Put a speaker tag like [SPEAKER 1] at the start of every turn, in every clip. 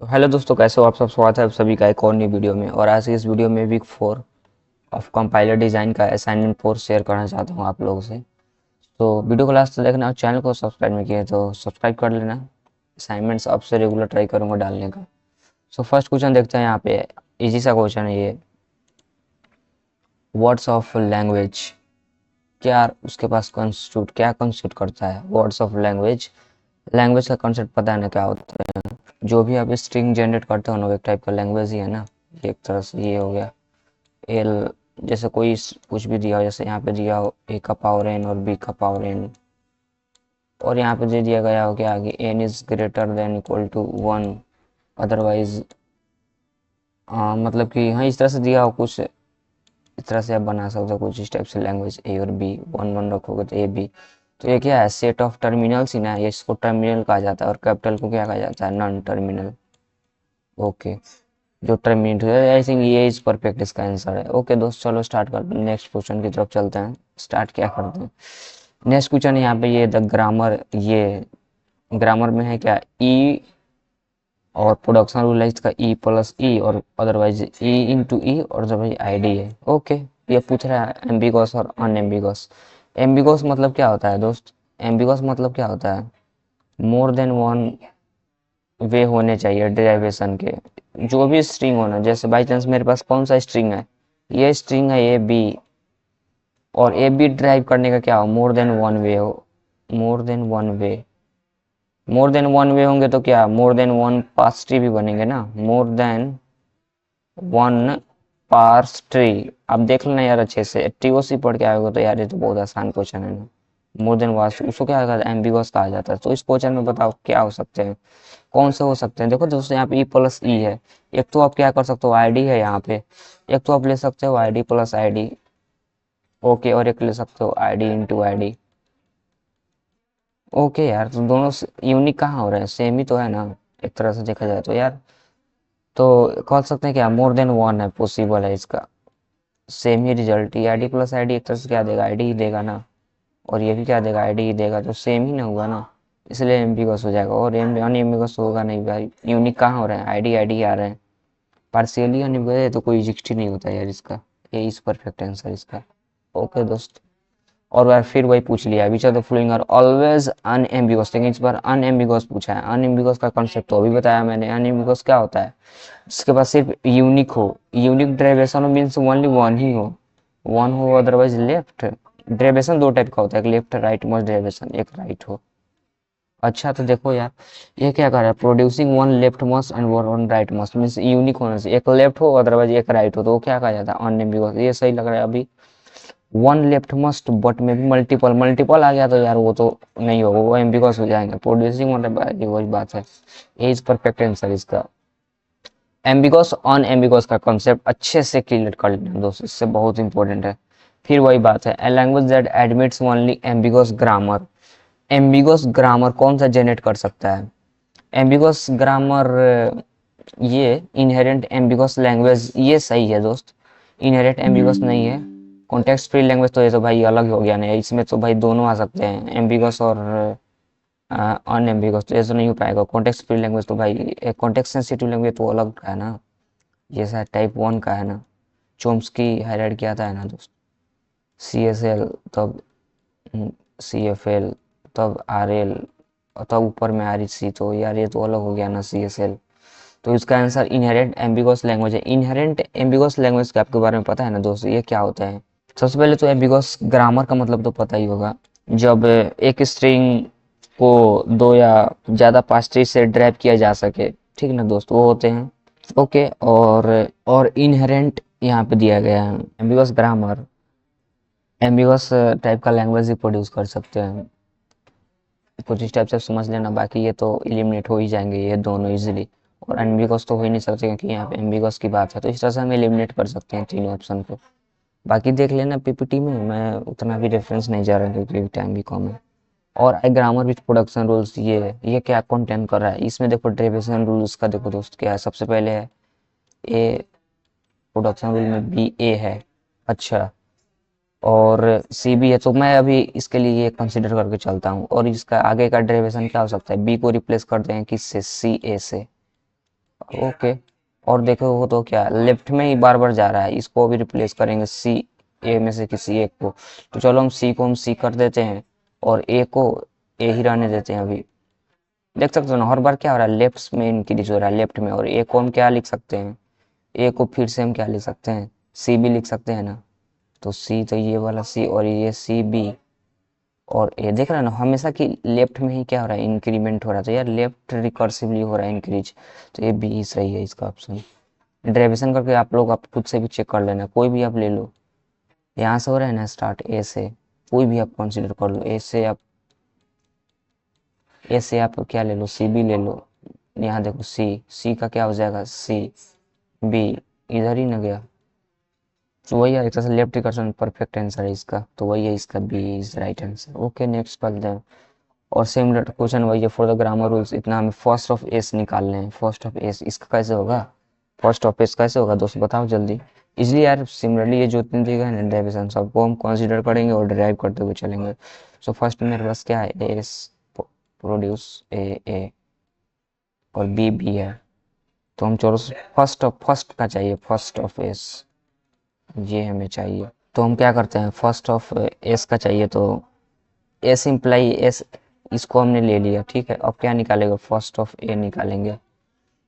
[SPEAKER 1] तो हेलो दोस्तों, कैसे हो आप सब। स्वागत है आप सभी का एक और नई वीडियो में। और आज की इस वीडियो में वीक 4 ऑफ कंपाइलर डिज़ाइन का असाइनमेंट 4 शेयर करना चाहता हूँ आप लोगों से। तो वीडियो को लास्ट तक देखना और चैनल को सब्सक्राइब नहीं किया है तो सब्सक्राइब कर लेना। असाइनमेंट्स आपसे रेगुलर ट्राई करूँगा डालने का। सो फर्स्ट क्वेश्चन देखते हैं यहाँ पे। इजी सा क्वेश्चन है ये। वर्ड्स ऑफ लैंग्वेज क्या उसके पास कंस्टिट्यूट करता है। वर्ड्स ऑफ लैंग्वेज, लैंग्वेज का कॉन्सेप्ट पता है ना क्या होता है। जो भी आप स्ट्रिंग जनरेट करते हो ना वो एक टाइप का लैंग्वेज ही है ना। ये एक तरह से ये हो गया एल। जैसे कोई कुछ भी दिया हो, जैसे यहाँ पे दिया हो ए का पावर एन और बी का पावर एन, और यहाँ पे दे दिया गया हो कि आगे n is greater than equal to 1, otherwise मतलब कि हाँ इस तरह से दिया हो कुछ। इस तरह से आप बना सकते हो कुछ इस टाइप से लैंग्वेज ए और बी, वन वन रखोगे तो ए बी। तो ये क्या है, सेट ऑफ टर्मिनल्स ही ना, ये इसको टर्मिनल कहा जाता है और कैपिटल को क्या कहा जाता है, नॉन टर्मिनल। ओके, जो टर्मिनेट है आई थिंक ये इज परफेक्ट इसका आंसर है। ओके दोस्त, चलो स्टार्ट करते हैं, नेक्स्ट क्वेश्चन की तरफ चलते हैं। स्टार्ट क्या करते हैं। नेक्स्ट क्वेश्चन यहाँ पे ये द ग्रामर, ये ग्रामर में है क्या, ई और प्रोडक्शन रूल है इसका ई प्लस ई, और अदरवाइज ई इंटू ई, और जब आई डी है। ओके, ये पूछ रहा है एम्बिगस और अनएम्बिगस। एम्बिगस मतलब क्या होता है दोस्त, एम्बिगस मतलब क्या होता है, मोर देन वन वे होने चाहिए डेरिवेशन के। जो भी स्ट्रिंग होना, जैसे बाई चांस मेरे पास कौन सा स्ट्रिंग है, ये स्ट्रिंग है ए बी, और ए बी ड्राइव करने का क्या हो, मोर देन वन वे हो। More than one way, more than one way होंगे तो क्या, more than one parse tree भी बनेंगे ना। More than one parse tree, आप देख लेना यार अच्छे से, टीओसी पढ़ के आएगा तो यार ये तो बहुत आसान क्वेश्चन है ना। मोर देन वास, उसको क्या कहा जाता है, एम्बिगस कहा जाता है। तो इस क्वेश्चन में बताओ क्या हो सकते हैं, कौन से हो सकते हैं। देखो दोस्तों, यहाँ पे ई प्लस ई है। एक तो आप क्या कर सकते हो, आईडी है यहाँ पे। एक तो आप ले सकते हो आईडी प्लस आईडी। ओके, और एक ले सकते हो आईडी इंटू आईडी। ओके यार, तो दोनों यूनिक कहाँ हो रहे हैं, सेम ही तो है ना एक तरह से देखा जाए तो यार। तो कह सकते हैं क्या, मोर देन वन है, पॉसिबल है इसका। सेम ही रिजल्ट, ये आईडी प्लस आईडी एक तरह से क्या देगा, आईडी ही देगा ना। और ये भी क्या देगा, आईडी ही देगा, तो सेम ही ना हुआ ना। इसलिए एम्बिगस हो जाएगा, और अनएम्बिगस होगा नहीं भाई। यूनिक कहाँ हो रहे हैं, आईडी आईडी आ रहे हैं। पार्शियली अनएम्बिगस है तो कोई इजिस्ट नहीं होता यार इसका। ये इस परफेक्ट आंसर इसका। ओके दोस्त, और बार फिर वही पूछ लिया, which are the following are always unambiguous, लेकिन इस बार अनएम्बिगस पूछा है। अनएम्बिगस का कॉन्सेप्ट तो अभी बताया मैंने, अनएम्बिगस क्या होता है, जिसके पास सिर्फ यूनिक हो। Unique derivation means only one ही हो, वन हो अदरवाइज लेफ्ट। डेरिवेशन दो टाइप का होता है, एक लेफ्ट राइट मस्ट डेरिवेशन, एक राइट हो। अच्छा तो देखो यार, ये क्या कर रहा है, producing one left must and one right must, means unique होना चाहिए, एक लेफ्ट हो अदरवाइज एक राइट हो, तो वो क्या कहा जाता है, अनएम्बिगस। ये सही लग रहा है अभी। वन लेफ्ट मस्ट बट में भी मल्टीपल, मल्टीपल आ गया तो यार वो तो नहीं होगा, वो एम्बिगस हो जाएंगे। प्रोड्यूसिंग मतलब वही बात है, ये इज परफेक्ट आंसर इसका। एम्बिगस ऑन एम्बिगस का कॉन्सेप्ट अच्छे से क्लियर कर लेना दोस्त, इससे बहुत इंपॉर्टेंट है। फिर वही बात है, a language that admits only ambiguous grammar. Ambiguous grammar कौन सा जनरेट कर सकता है, एम्बिगस ग्रामर, ये इनहेरेंट एम्बिगस लैंग्वेज, ये सही है दोस्त। इनहेरेंट एम्बिगस नहीं है। कॉन्टेक्स्ट फ्री लैंग्वेज तो ये तो भाई अलग हो गया ना, इसमें तो भाई दोनों आ सकते हैं, एम्बिगस और अनएम्बिगस, तो ऐसा नहीं हो पाएगा। कॉन्टेक्स्ट फ्री लैंग्वेज तो भाई, कॉन्टेक्स्ट सेंसिटिव लैंग्वेज तो अलग है ना, ये शायद टाइप 1 का है ना। चोम्स्की हाईलाइट किया था है ना दोस्त, सी एस एल, तब सी एफ एल, तब आर एल, तब ऊपर में आर सी, तो यार ये तो अलग हो गया ना सी एस एल। तो इसका आंसर इनहेरेंट एम्बिगस लैंग्वेज है। इनहेरेंट एम्बिगस लैंग्वेज के आपके बारे में पता है ना दोस्त, ये क्या होता है। सबसे पहले तो एम्बिगस ग्रामर का मतलब तो पता ही होगा, जब एक स्ट्रिंग को दो या ज़्यादा पास्ट्री से ड्राइव किया जा सके, ठीक ना दोस्त, वो होते हैं। ओके, और इनहेरेंट यहाँ पे दिया गया है एम्बिगस ग्रामर। एम्बिगस टाइप का लैंग्वेज ही प्रोड्यूस कर सकते हैं, कुछ इस टाइप से समझ लेना, बाकी ये तो एलिमिनेट हो ही जाएंगे ये दोनों इजीली। और एम्बिगस तो हो ही नहीं सकते क्योंकि यहाँ पे एम्बिगस की बात है, तो इस तरह से हम एलिमिनेट कर सकते हैं तीनों ऑप्शन को। बाकी देख लेना पीपीटी में, मैं उतना भी रेफरेंस नहीं जा रहा क्योंकि टाइम भी कम है। और आई ग्रामर विथ प्रोडक्शन रूल्स, ये क्या कंटेंट कर रहा है, इसमें देखो डेरिवेशन रूल्स का देखो दोस्त क्या है। सबसे पहले है ए, प्रोडक्शन रूल में बी ए है, अच्छा, और सी बी है, तो मैं अभी इसके लिए ये कंसिडर करके चलता हूँ। और इसका आगे का डेरिवेशन क्या हो सकता है, बी को रिप्लेस कर दें किससे, सी ए से। ओके। और देखो वो तो क्या लेफ्ट में ही बार बार जा रहा है, इसको भी रिप्लेस करेंगे सी ए में से किसी एक को। तो चलो हम सी को हम सी कर देते हैं और ए को ए ही रहने देते हैं अभी। देख सकते हो ना हर बार क्या हो रहा है, लेफ्ट में इंक्रीज हो रहा है लेफ्ट में। और ए को हम क्या लिख सकते हैं, ए को फिर से हम क्या लिख सकते हैं, सी भी लिख सकते हैं ना। तो सी तो ये वाला सी और ये सी बी और ये देख रहे हैं ना हमेशा कि लेफ्ट में ही क्या हो रहा है, इंक्रीमेंट हो रहा है। तो यार लेफ्ट रिकर्सिवली हो रहा है इंक्रीज। तो ये बी ही सही है इसका ऑप्शन। डेरिवेशन करके आप लोग आप खुद से भी चेक कर लेना, कोई भी आप ले लो। यहाँ से हो रहा है ना स्टार्ट ए से, कोई भी आप कंसीडर कर लो। ए से आप क्या ले लो, सी बी ले लो। यहाँ देखो सी, सी का क्या हो जाएगा सी बी, इधर ही ना गया। तो वही है एक तरह से लेफ्ट रिकर्सन परफेक्ट आंसर है इसका। तो वही है इसका B is right answer. Okay next करते हैं। और सेम क्वेश्चन वही है फॉर द ग्रामर रूल्स। इतना हमें फर्स्ट ऑफ एस निकालने हैं। फर्स्ट ऑफ एस इसका कैसे होगा, फर्स्ट ऑफ एस कैसे होगा दोस्त बताओ जल्दी। इसलिए यार सिमिलरली ये जो तीन जगह है ना डेरिवेशन सबको हम कंसीडर करेंगे और डिराइव करते हुए चलेंगे। सो फर्स्ट मेरे पास क्या है, एस प्रोड्यूस ए और बी बी है। तो हम चलो फर्स्ट का चाहिए, फर्स्ट ऑफ एस ये हमें चाहिए। तो हम क्या करते हैं, फर्स्ट ऑफ एस का चाहिए। तो एस इम्प्लाई एस इसको हमने ले लिया, ठीक है। अब क्या निकालेगा, फर्स्ट ऑफ ए निकालेंगे।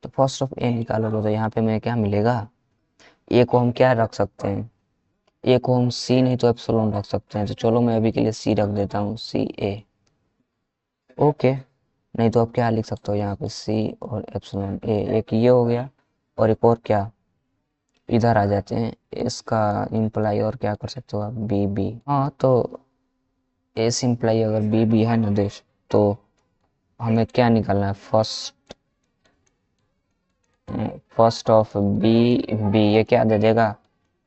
[SPEAKER 1] तो फर्स्ट ऑफ ए निकालोगे तो यहाँ पे हमें क्या मिलेगा, ए को हम क्या रख सकते हैं, ए को हम सी नहीं तो एप्सिलॉन रख सकते हैं। तो चलो मैं अभी के लिए सी रख देता हूँ, सी ए। ओके, नहीं तो आप क्या लिख सकते हो यहाँ पे सी और एप्सिलॉन ए, एक ये हो गया और एक और क्या, इधर आ जाते हैं इसका इम्प्लाई और क्या कर सकते हो आप, बी बी। हाँ तो ए सिंप्लाई अगर बी बी है ना देश, तो हमें क्या निकालना है, फर्स्ट ऑफ बी बी, ये क्या दे देगा,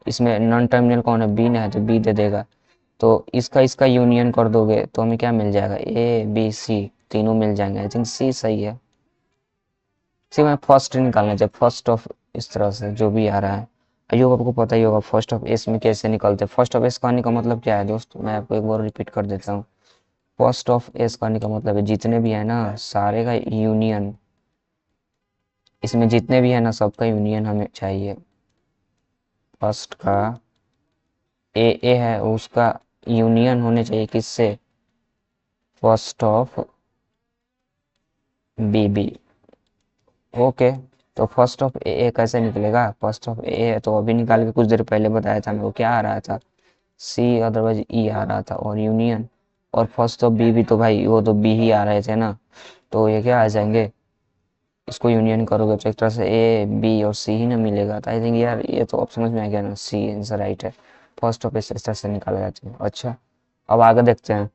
[SPEAKER 1] इसमें नॉन टर्मिनल कौन है, बी ना है तो बी दे देगा। तो इसका इसका यूनियन कर दोगे तो हमें क्या मिल जाएगा, ए बी सी तीनों मिल जाएंगे। आई थिंक सी सही है। सी में फर्स्ट निकालना चाहिए, फर्स्ट ऑफ इस तरह से जो भी आ रहा है। अयो आपको पता ही होगा फर्स्ट ऑफ एस में कैसे निकलते हैं। फर्स्ट ऑफ एस कहने का मतलब क्या है दोस्त, मैं आपको एक बार रिपीट कर देता हूँ। फर्स्ट ऑफ एस करने का मतलब है जितने भी है ना सारे का यूनियन, इसमें जितने भी है ना सबका यूनियन हमें चाहिए। फर्स्ट का ए है उसका यूनियन होने चाहिए किससे, first of B B. Okay, तो फर्स्ट ऑफ ए कैसे निकलेगा, फर्स्ट ऑफ ए है तो अभी निकाल के कुछ देर पहले बताया था मेरे को, क्या आ रहा था सी अदरवाइज ई आ रहा था और यूनियन। और फर्स्ट ऑफ बी भी तो भाई वो तो बी ही आ रहे थे ना, तो ये क्या आ जाएंगे, इसको यूनियन करोगे तो एक तरह से ए बी और सी ही ना मिलेगा। तो आई थिंक यार ये तो अब समझ में आ गया ना, सी आंसर राइट है। फर्स्ट ऑफ इस तरह से निकाला जाता है। अच्छा अब आगे देखते हैं,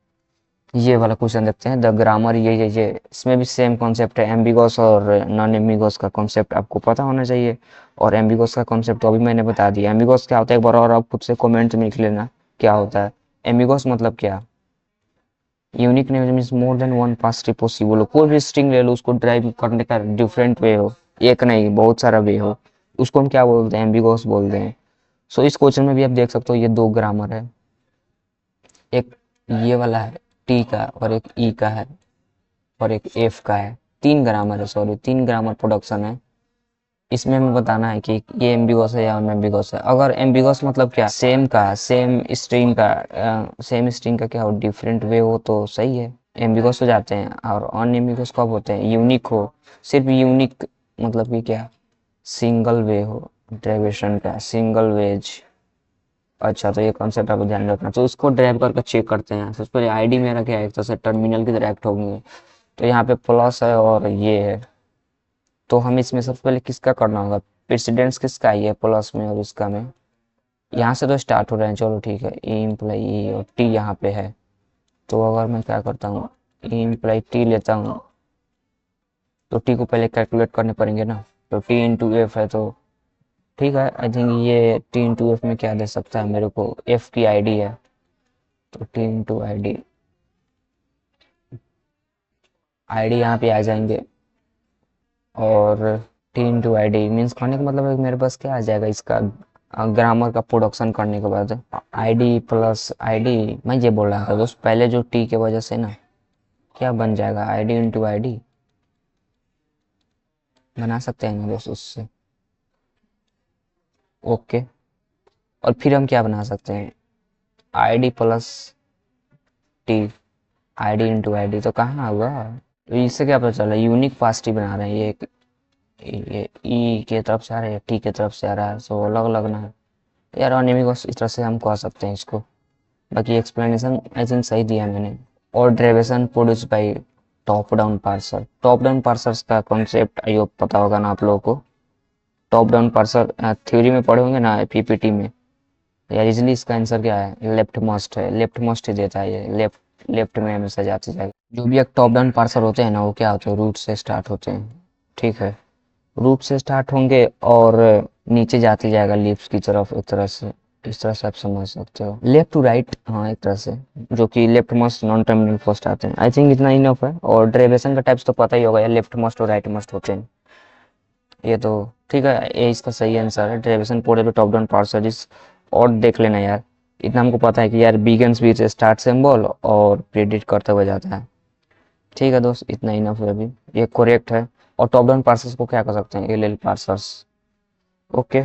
[SPEAKER 1] ये वाला क्वेश्चन देखते हैं। द ग्रामर ये इसमें भी सेम कॉन्सेप्ट है, एम्बिगस और नॉन एम्बिगस का कॉन्सेप्ट आपको पता होना चाहिए। और एम्बिगस का कॉन्सेप्ट तो अभी मैंने बता दिया। एम्बिगस क्या होता है एक बार और आप खुद से कमेंट में लिख लेना क्या होता है। एम्बिगस मतलब क्या, unique name means more than one past possible हो, कोई भी स्ट्रिंग ले लो उसको ड्राइव करने का डिफरेंट वे हो, एक नहीं बहुत सारा वे हो, उसको हम क्या बोलते हैं, एम्बिगस बोलते हैं। सो इस क्वेश्चन में भी आप देख सकते हो ये दो ग्रामर है, एक ये वाला है टी का और एक ई का है और एक एफ का है। तीन ग्रामर है, सॉरी तीन ग्रामर प्रोडक्शन है। इसमें हमें बताना है कि ये एम्बिगस है या अनएम्बिगस है। अगर एम्बिगस मतलब क्या, सेम स्ट्रिंग का क्या हो, डिफरेंट वे हो तो सही है, एम्बिगस हो जाते हैं। और अनएम्बिगस कब होते हैं, यूनिक हो, सिर्फ यूनिक मतलब कि क्या, सिंगल वे हो, डेरिवेशन का सिंगल वेज। अच्छा तो ये कॉन्सेप्ट आपको ध्यान रखना। तो उसको ड्राइव करके चेक करते हैं। सबसे पहले आईडी मेरा क्या है, एक तरह से टर्मिनल की तरह एक्ट होंगे। तो यहाँ पे प्लस है और ये है, तो हम इसमें सबसे पहले किसका करना होगा, प्रेसिडेंस किसका है, ये प्लस में और इसका में। यहाँ से तो स्टार्ट हो रहे हैं, चलो ठीक है, ई इम्प्लाई ई और टी यहाँ पे है। तो अगर मैं क्या करता हूँ, ई इम्प्लाई टी लेता हूँ तो टी को पहले कैलकुलेट करने पड़ेंगे ना। तो टी इंटू एफ है तो ठीक है। आई थिंक ये टी इंटू एफ में क्या दे सकता है मेरे को, एफ की आईडी है। तो टी इंटू आईडी, आईडी यहाँ पे आ जाएंगे और T into I D means करने का मतलब है कि मेरे पास क्या आ जाएगा, इसका ग्रामर का प्रोडक्शन करने के बाद I D plus I D. मैं ये बोल रहा था दोस्त पहले जो टी के वजह से ना क्या बन जाएगा, I D into I D. बना सकते हैं ना दोस्त उससे। ओके, और फिर हम क्या बना सकते हैं, I D plus T, I D into I D, तो कहाँ होगा। तो इससे क्या पता चला, यूनिक पास टी बना रहे हैं, ये ई के तरफ से आ रहा है, टी के तरफ से आ रहा है, सो अलग अलग ना है यार। अनिमी को इस तरह से हम कह सकते हैं इसको। बाकी एक्सप्लेनेशन आई थिंक सही दिया मैंने। और derivation produce by top down parser. Top down parsers का कॉन्सेप्ट आई होप पता होगा ना आप लोगों को। टॉप डाउन पार्सर थ्योरी में पढ़े होंगे ना, पीपीटी में। यार इजली इसका आंसर क्या है, लेफ्ट मोस्ट है, लेफ्ट मोस्ट ही देता है ये, लेफ्ट लेफ्ट में हमेशा जाती जाएगी। जो भी एक टॉप डाउन पार्सर होते हैं ना, वो क्या होते हैं, रूट से स्टार्ट होते हैं, ठीक है। रूट से स्टार्ट होंगे और नीचे जाते जाएगा लीव्स की तरफ, एक तरह से, इस तरह से आप समझ सकते हो, लेफ्ट टू राइट, हाँ एक तरह से, जो कि left most non terminal first आते हैं। आई थिंक इतना इनफ है। और डेरिवेशन का टाइप्स तो पता ही होगा यार, लेफ्ट मोस्ट और राइट मोस्ट होते हैं, ये तो ठीक है, ये इसका सही आंसर है, डेरिवेशन पूरे पे टॉप डाउन पार्सर। और देख लेना यार, इतना हमको पता है कि यार बिगिंस विद स्टार्ट सिंबल और प्रेडिक्ट करते हुए जाता है। ठीक है दोस्त, इतना इनफ है अभी, ये करेक्ट है। और टॉप डाउन पार्सर्स को क्या कर सकते हैं, L L parsers. Okay,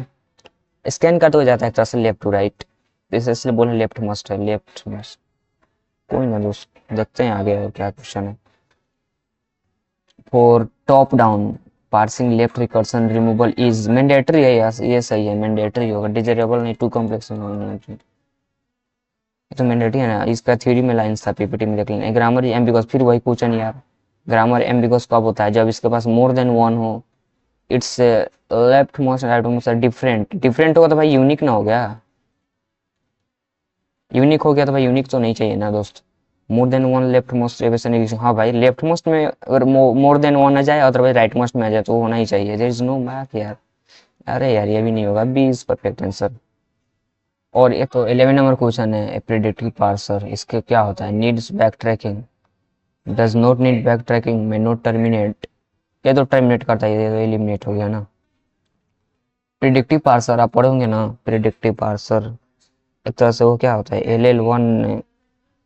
[SPEAKER 1] scan करते हुए जाता है एक तरह से लेफ्ट टू राइट, इसलिए बोले लेफ्ट मस्ट है, लेफ्ट मस्ट। कोई ना दोस्त, देखते हैं आगे और क्या क्वेश्चन है। For top down parsing left recursion removal is mandatory है, ये सही है, मैंडेटरी होगा, डिजायरेबल नहीं, टू कॉम्प्लेक्स ये तो मैंडेटरी है ना। इसका थ्योरी में लाइंस था, पीपीटी में देख लेना। ग्रामर एम्बिगस, फिर वही क्वेश्चन यार, ग्रामर एम्बिगस कब होता है, जब इसके पास मोर देन वन हो। It's left most right most different, different होगा तो भाई यूनिक ना हो गया, यूनिक हो गया तो भाई यूनिक तो नहीं चाहिए ना दोस्त। मोर than one left most aviation, हाँ भाई लेफ्ट मोस्ट में अगर मोर देन वन आ जाए, अदरवाइज राइट मोस्ट में आ जाए, तो वो होना ही चाहिए, देयर इज नो मैथ यार। अरे यार ये भी नहीं होगा, बी इज परफेक्ट आंसर। और ये तो 11 नंबर क्वेश्चन है, प्रेडिक्टिव पार्सर, इसके क्या होता है, needs back tracking, does not need back tracking, may not terminate, ये तो टर्मिनेट करता है, ये तो एलिमिनेट हो गया ना। प्रिडिक्टिव पार्सर आप पढ़े होंगे ना, प्रिडिक्टिव पार्सर एक तरह से वो क्या होता है, L L one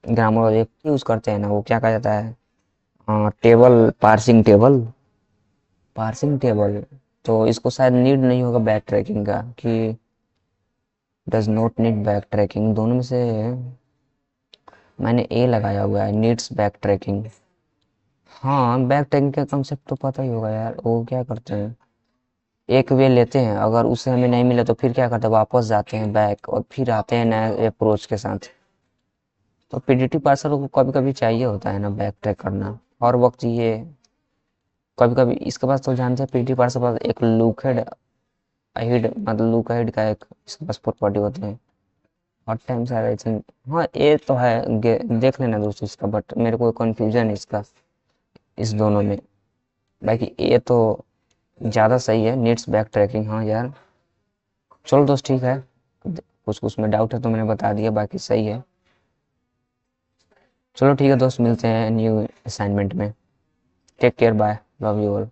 [SPEAKER 1] grammar use करते हैं ना, वो क्या कहा जाता है, table, parsing table, parsing table. तो इसको शायद नीड नहीं होगा बैक ट्रैकिंग का, कि does not need back tracking, दोनों में से मैंने ए लगाया हुआ है, नीड्स बैक ट्रैकिंग। हाँ बैक ट्रैकिंग का कंसेप्ट तो पता ही होगा यार, वो क्या करते हैं, एक वे लेते हैं, अगर उससे हमें नहीं मिला तो फिर क्या करते हैं, वापस जाते हैं बैक और फिर आते हैं नए अप्रोच के साथ। तो पीडीटी पार्सर को कभी कभी चाहिए होता है ना बैक ट्रैक करना, हर वक्त ये, कभी कभी इसके पास तो जानते हैं, पीडीटी पार्सर पास एक लूकहेड अहिड, मतलब लूकहेड का एक इसके पास प्रॉपर्टी होते हैं, हर टाइम सारा आई थिंक। हाँ ये तो है, देख लेना दोस्तों इसका, बट मेरे को कंफ्यूजन है इसका, इस दोनों में। बाकी ये तो ज़्यादा सही है, नीड्स बैक ट्रैकिंग, हाँ यार। चलो दोस्त ठीक है, कुछ कुछ में डाउट है तो मैंने बता दिया, बाकी सही है। चलो ठीक है दोस्त, मिलते हैं न्यू असाइनमेंट में। Take care, bye, love you all.